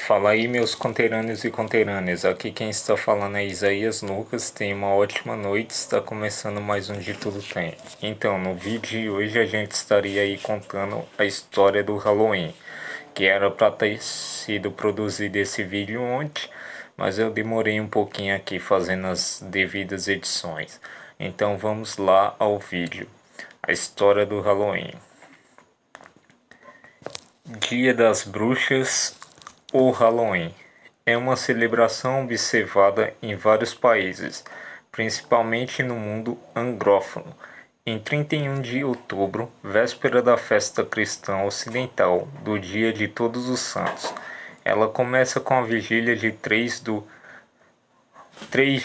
Fala aí, meus conterrâneos e conterrâneas. Aqui quem está falando é Isaías Lucas. Tenha uma ótima noite. Está começando mais um De Tudo Tem. Então, no vídeo de hoje a gente estaria aí contando a história do Halloween, que era para ter sido produzido esse vídeo ontem, mas eu demorei um pouquinho aqui fazendo as devidas edições. Então vamos lá ao vídeo. A história do Halloween. Dia das Bruxas ou Halloween é uma celebração observada em vários países, principalmente no mundo anglófono. Em 31 de outubro, véspera da festa cristã ocidental do Dia de Todos os Santos, ela começa com a vigília de 3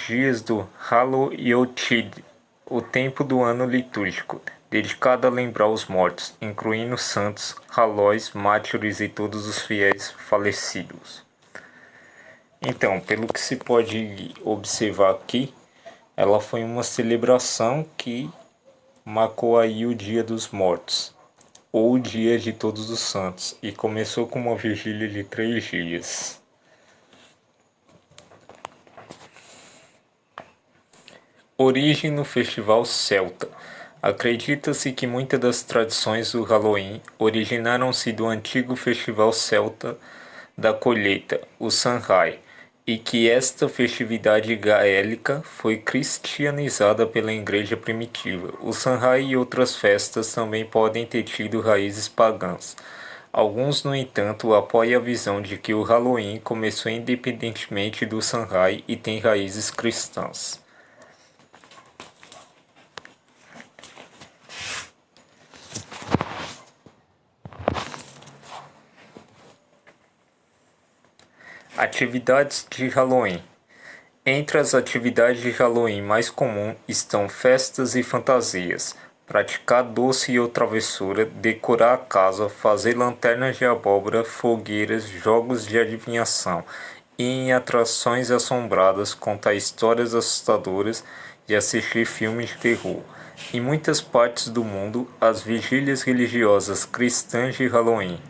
dias do Halloween, o tempo do ano litúrgico, dedicado a lembrar os mortos, incluindo santos, hallows, mártires e todos os fiéis falecidos. Então, pelo que se pode observar aqui, ela foi uma celebração que marcou aí o Dia dos Mortos, ou o Dia de Todos os Santos, e começou com uma vigília de 3 dias. Origem no Festival Celta. Acredita-se que muitas das tradições do Halloween originaram-se do antigo Festival Celta da colheita, o Samhain, e que esta festividade gaélica foi cristianizada pela igreja primitiva. O Samhain e outras festas também podem ter tido raízes pagãs. Alguns, no entanto, apoiam a visão de que o Halloween começou independentemente do Samhain e tem raízes cristãs. Atividades de Halloween. Entre as atividades de Halloween mais comuns estão festas e fantasias, praticar doce ou travessura, decorar a casa, fazer lanternas de abóbora, fogueiras, jogos de adivinhação e em atrações assombradas, contar histórias assustadoras e assistir filmes de terror. Em muitas partes do mundo, as vigílias religiosas cristãs de Halloween,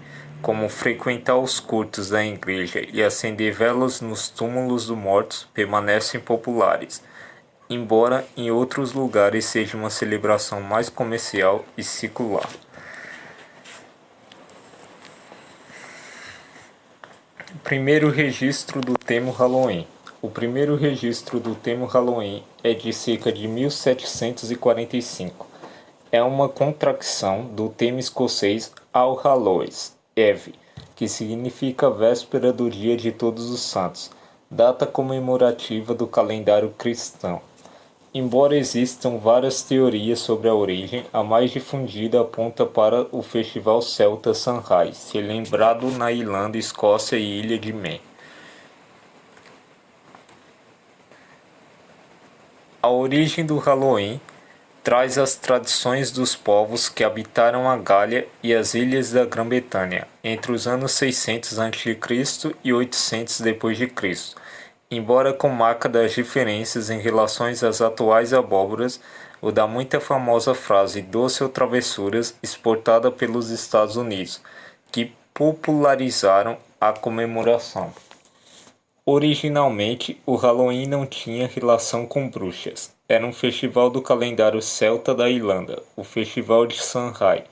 como frequentar os cultos da igreja e acender velas nos túmulos dos mortos, permanecem populares, embora em outros lugares seja uma celebração mais comercial e secular. Primeiro registro do termo Halloween. O primeiro registro do termo Halloween é de cerca de 1745. É uma contração do termo escocês All Hallows Eve, que significa véspera do Dia de Todos os Santos, data comemorativa do calendário cristão. Embora existam várias teorias sobre a origem, a mais difundida aponta para o festival celta Samhain, celebrado na Irlanda, Escócia e Ilha de Man. A origem do Halloween traz as tradições dos povos que habitaram a Gália e as ilhas da Grã-Bretanha entre os anos 600 a.C. e 800 d.C., embora com marca das diferenças em relação às atuais abóboras ou da muito famosa frase doce ou travessuras exportada pelos Estados Unidos, que popularizaram a comemoração. Originalmente, o Halloween não tinha relação com bruxas. Era um festival do calendário celta da Irlanda, o Festival de Samhain,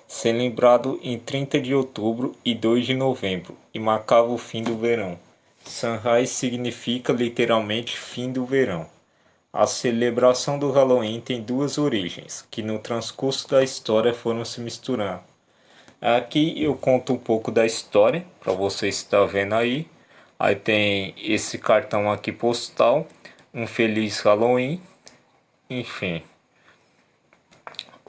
celebrado em 30 de outubro e 2 de novembro, e marcava o fim do verão. Samhain significa literalmente fim do verão. A celebração do Halloween tem duas origens, que no transcurso da história foram se misturando. Aqui eu conto um pouco da história, para você estar vendo aí. Aí tem esse cartão aqui postal, um feliz Halloween, enfim.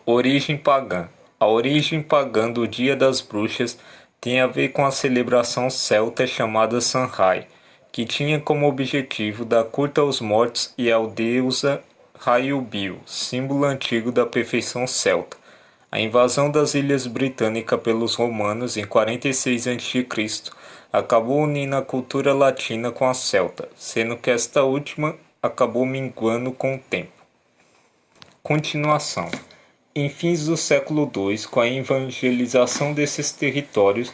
Origem pagã. A origem pagã do Dia das Bruxas tem a ver com a celebração celta chamada Samhain, que tinha como objetivo dar culto aos mortos e à deusa Raiubil, símbolo antigo da perfeição celta. A invasão das Ilhas Britânicas pelos romanos em 46 a.C. acabou unindo a cultura latina com a celta, sendo que esta última acabou minguando com o tempo. Continuação. Em fins do século II, com a evangelização desses territórios,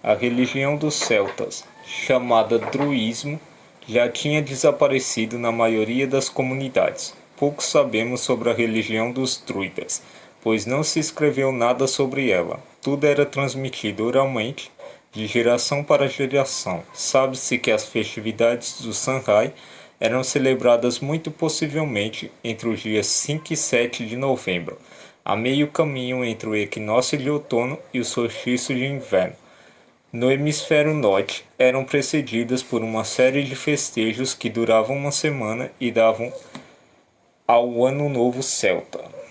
a religião dos celtas, chamada druismo, já tinha desaparecido na maioria das comunidades. Pouco sabemos sobre a religião dos druidas, pois não se escreveu nada sobre ela. Tudo era transmitido oralmente, de geração para geração. Sabe-se que as festividades do Samhain eram celebradas muito possivelmente entre os dias 5 e 7 de novembro, a meio caminho entre o equinócio de outono e o solstício de inverno. No hemisfério norte, eram precedidas por uma série de festejos que duravam uma semana e davam ao Ano Novo Celta.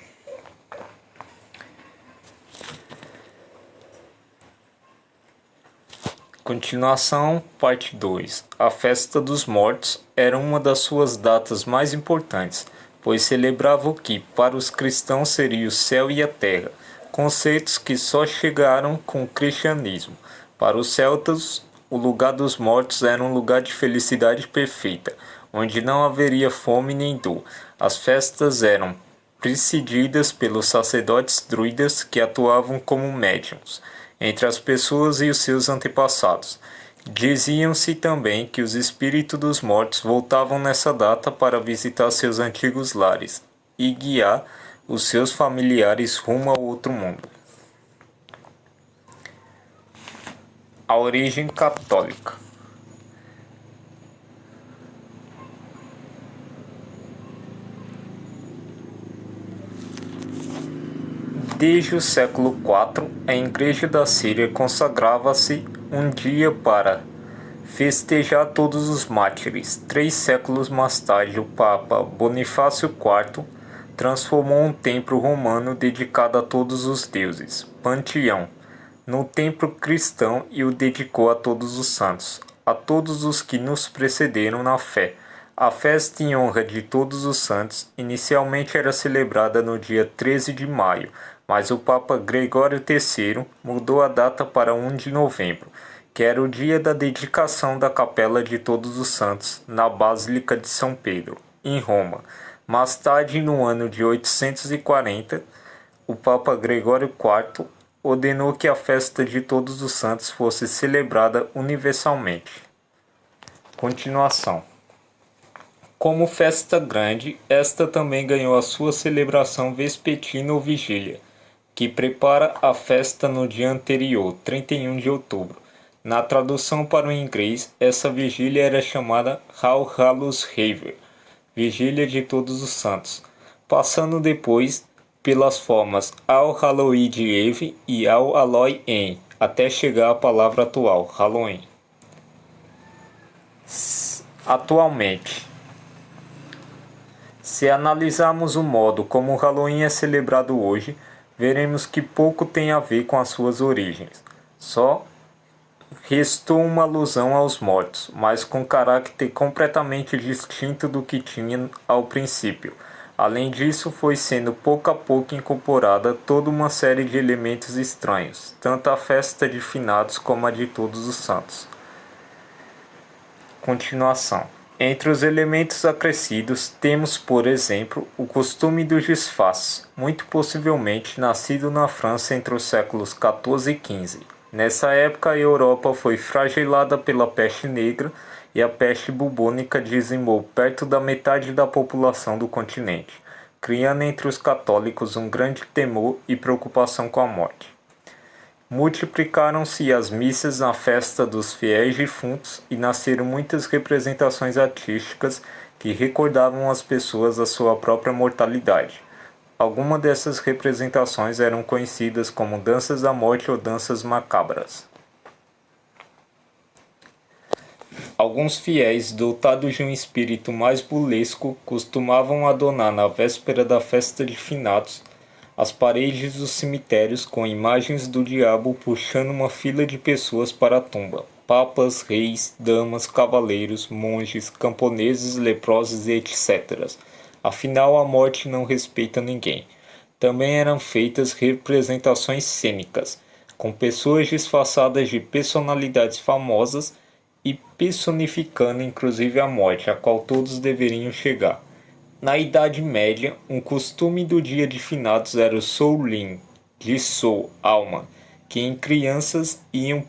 Continuação, parte 2. A Festa dos Mortos era uma das suas datas mais importantes, pois celebrava o que, para os cristãos, seria o céu e a terra, conceitos que só chegaram com o cristianismo. Para os celtas, o lugar dos mortos era um lugar de felicidade perfeita, onde não haveria fome nem dor. As festas eram precedidas pelos sacerdotes druidas que atuavam como médiuns entre as pessoas e os seus antepassados. Diziam-se também que os espíritos dos mortos voltavam nessa data para visitar seus antigos lares e guiar os seus familiares rumo ao outro mundo. A origem católica. Desde o século IV, a Igreja da Síria consagrava-se um dia para festejar todos os mártires. 3 séculos mais tarde, o Papa Bonifácio IV transformou um templo romano dedicado a todos os deuses, Panteão, no templo cristão e o dedicou a todos os santos, a todos os que nos precederam na fé. A festa em honra de todos os santos inicialmente era celebrada no dia 13 de maio, mas o Papa Gregório III mudou a data para 1 de novembro, que era o dia da dedicação da Capela de Todos os Santos na Basílica de São Pedro, em Roma. Mais tarde, no ano de 840, o Papa Gregório IV ordenou que a festa de Todos os Santos fosse celebrada universalmente. Continuação. Como festa grande, esta também ganhou a sua celebração vespertina ou vigília, que prepara a festa no dia anterior, 31 de outubro. Na tradução para o inglês, essa vigília era chamada All Hallows Eve, Vigília de Todos os Santos, passando depois pelas formas All Halloween Eve e All Halloween, até chegar à palavra atual, Halloween. Atualmente, se analisarmos o modo como o Halloween é celebrado hoje, veremos que pouco tem a ver com as suas origens. Só restou uma alusão aos mortos, mas com caráter completamente distinto do que tinha ao princípio. Além disso, foi sendo pouco a pouco incorporada toda uma série de elementos estranhos, tanto a festa de finados como a de Todos os Santos. Continuação. Entre os elementos acrescidos, temos, por exemplo, o costume dos disfarces, muito possivelmente nascido na França entre os séculos XIV e XV. Nessa época, a Europa foi flagelada pela peste negra e a peste bubônica dizimou perto da metade da população do continente, criando entre os católicos um grande temor e preocupação com a morte. Multiplicaram-se as missas na festa dos fiéis defuntos e nasceram muitas representações artísticas que recordavam às pessoas a sua própria mortalidade. Algumas dessas representações eram conhecidas como danças da morte ou danças macabras. Alguns fiéis, dotados de um espírito mais burlesco, costumavam adornar na véspera da festa de finados as paredes dos cemitérios com imagens do diabo puxando uma fila de pessoas para a tumba. Papas, reis, damas, cavaleiros, monges, camponeses, leprosos e etc. Afinal, a morte não respeita ninguém. Também eram feitas representações cênicas, com pessoas disfarçadas de personalidades famosas e personificando inclusive a morte, a qual todos deveriam chegar. Na Idade Média, um costume do dia de finados era o Samhain, de soul, alma, que em crianças iam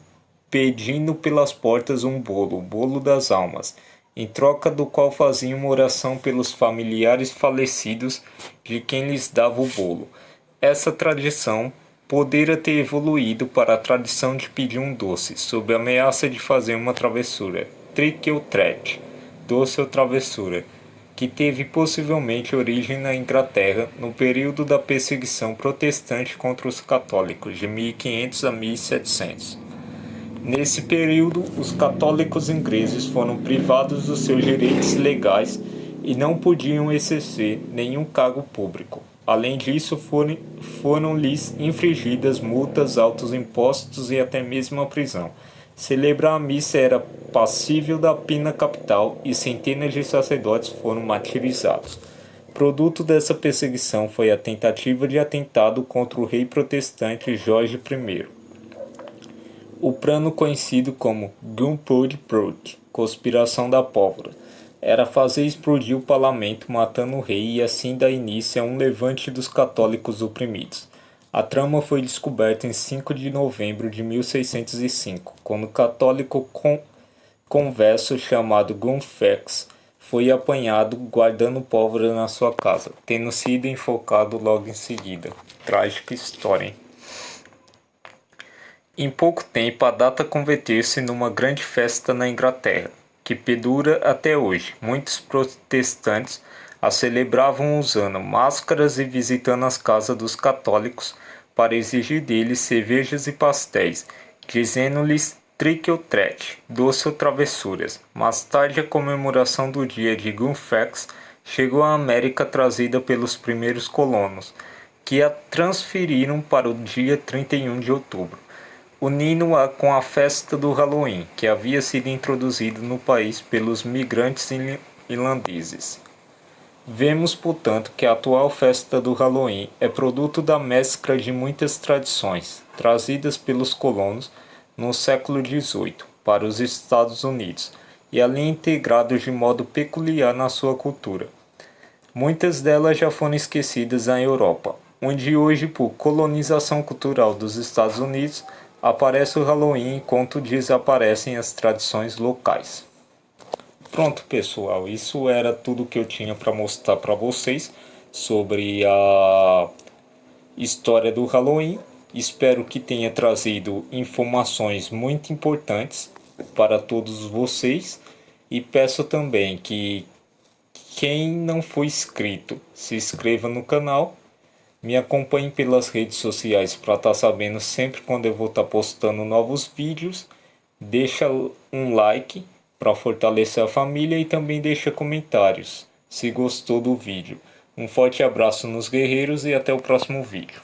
pedindo pelas portas um bolo, o bolo das almas, em troca do qual faziam uma oração pelos familiares falecidos de quem lhes dava o bolo. Essa tradição podera ter evoluído para a tradição de pedir um doce, sob a ameaça de fazer uma travessura, trick ou treat, doce ou travessura, que teve possivelmente origem na Inglaterra no período da perseguição protestante contra os católicos, de 1500 a 1700. Nesse período, os católicos ingleses foram privados dos seus direitos legais e não podiam exercer nenhum cargo público. Além disso, foram-lhes infligidas multas, altos impostos e até mesmo a prisão. Celebrar a missa era passível da pena capital e centenas de sacerdotes foram martirizados. Produto dessa perseguição foi a tentativa de atentado contra o rei protestante Jorge I. O plano conhecido como Gunpowder Plot, conspiração da pólvora, era fazer explodir o parlamento matando o rei e assim dar início a um levante dos católicos oprimidos. A trama foi descoberta em 5 de novembro de 1605, quando o católico converso chamado Gunfax foi apanhado guardando pólvora na sua casa, tendo sido enforcado logo em seguida. Trágica história, hein? Em pouco tempo, a data converteu-se numa grande festa na Inglaterra, que perdura até hoje. Muitos protestantes a celebravam usando máscaras e visitando as casas dos católicos para exigir deles cervejas e pastéis, dizendo-lhes trick ou treat, doce ou travessuras. Mais tarde, a comemoração do dia de Gunfax chegou à América trazida pelos primeiros colonos, que a transferiram para o dia 31 de outubro, unindo-a com a festa do Halloween, que havia sido introduzido no país pelos migrantes irlandeses. Vemos, portanto, que a atual festa do Halloween é produto da mescla de muitas tradições, trazidas pelos colonos no século XVIII para os Estados Unidos, e ali integrados de modo peculiar na sua cultura. Muitas delas já foram esquecidas na Europa, onde hoje, por colonização cultural dos Estados Unidos, aparece o Halloween enquanto desaparecem as tradições locais. Pronto, pessoal, isso era tudo que eu tinha para mostrar para vocês sobre a história do Halloween. Espero que tenha trazido informações muito importantes para todos vocês e peço também que quem não for inscrito se inscreva no canal, me acompanhe pelas redes sociais para estar sabendo sempre quando eu vou estar postando novos vídeos, deixa um like para fortalecer a família e também deixa comentários se gostou do vídeo. Um forte abraço nos guerreiros e até o próximo vídeo.